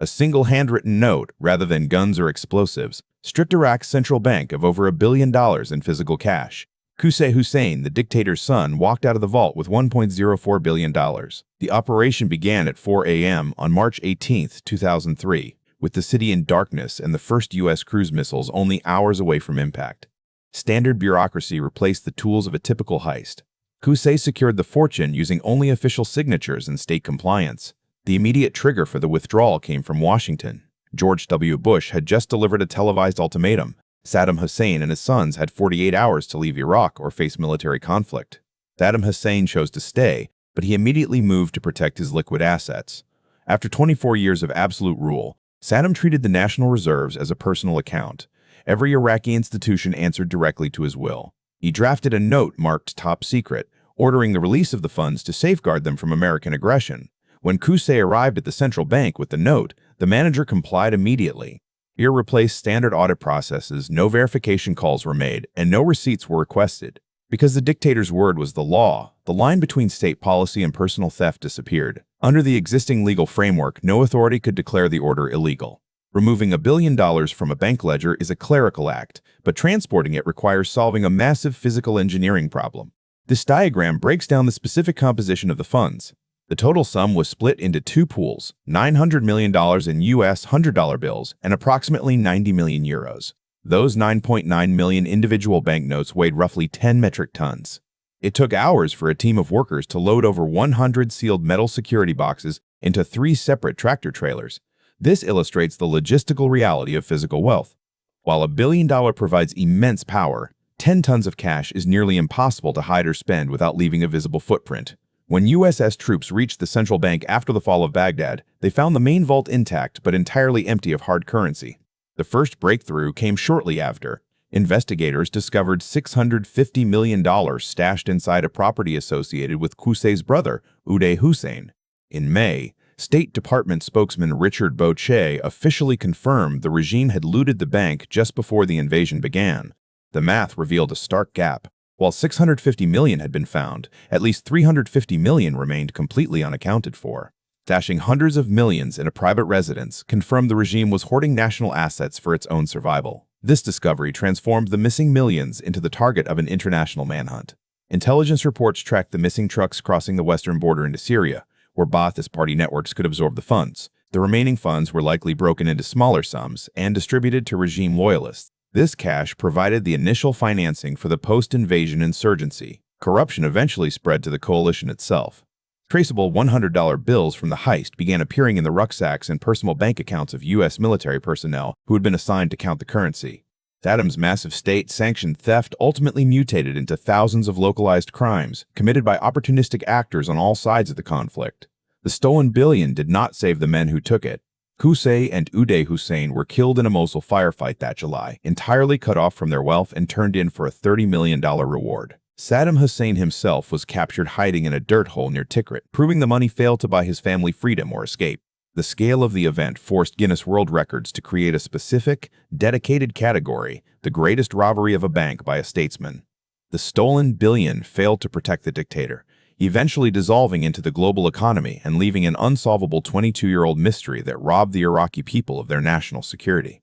A single handwritten note, rather than guns or explosives, stripped Iraq's central bank of over $1 billion in physical cash. Qusay Hussein, the dictator's son, walked out of the vault with $1.04 billion. The operation began at 4 a.m. on March 18, 2003, with the city in darkness and the first U.S. cruise missiles only hours away from impact. Standard bureaucracy replaced the tools of a typical heist. Qusay secured the fortune using only official signatures and state compliance. The immediate trigger for the withdrawal came from Washington. George W. Bush had just delivered a televised ultimatum. Saddam Hussein and his sons had 48 hours to leave Iraq or face military conflict. Saddam Hussein chose to stay, but he immediately moved to protect his liquid assets. After 24 years of absolute rule, Saddam treated the national reserves as a personal account. Every Iraqi institution answered directly to his will. He drafted a note marked top secret, ordering the release of the funds to safeguard them from American aggression. When Qusay arrived at the central bank with the note, the manager complied immediately. He replaced standard audit processes, no verification calls were made, and no receipts were requested. Because the dictator's word was the law, the line between state policy and personal theft disappeared. Under the existing legal framework, no authority could declare the order illegal. Removing $1 billion from a bank ledger is a clerical act, but transporting it requires solving a massive physical engineering problem. This diagram breaks down the specific composition of the funds. The total sum was split into two pools, $900 million in U.S. $100 bills and approximately 90 million euros. Those 9.9 million individual banknotes weighed roughly 10 metric tons. It took hours for a team of workers to load over 100 sealed metal security boxes into 3 separate tractor trailers. This illustrates the logistical reality of physical wealth. While $1 billion provides immense power, 10 tons of cash is nearly impossible to hide or spend without leaving a visible footprint. When USS troops reached the central bank after the fall of Baghdad, they found the main vault intact but entirely empty of hard currency. The first breakthrough came shortly after. Investigators discovered $650 million stashed inside a property associated with Qusay's brother, Qusay Hussein. In May, State Department spokesman Richard Boucher officially confirmed the regime had looted the bank just before the invasion began. The math revealed a stark gap. While $650 million had been found, at least $350 million remained completely unaccounted for. Stashing hundreds of millions in a private residence confirmed the regime was hoarding national assets for its own survival. This discovery transformed the missing millions into the target of an international manhunt. Intelligence reports tracked the missing trucks crossing the western border into Syria, where Ba'athist party networks could absorb the funds. The remaining funds were likely broken into smaller sums and distributed to regime loyalists. This cash provided the initial financing for the post-invasion insurgency. Corruption eventually spread to the coalition itself. Traceable $100 bills from the heist began appearing in the rucksacks and personal bank accounts of U.S. military personnel who had been assigned to count the currency. Saddam's massive state-sanctioned theft ultimately mutated into thousands of localized crimes committed by opportunistic actors on all sides of the conflict. The stolen billion did not save the men who took it. Qusay and Qusay Hussein were killed in a Mosul firefight that July, entirely cut off from their wealth and turned in for a $30 million reward. Saddam Hussein himself was captured hiding in a dirt hole near Tikrit, proving the money failed to buy his family freedom or escape. The scale of the event forced Guinness World Records to create a specific, dedicated category, the greatest robbery of a bank by a statesman. The stolen billion failed to protect the dictator, eventually dissolving into the global economy and leaving an unsolvable 22-year-old mystery that robbed the Iraqi people of their national security.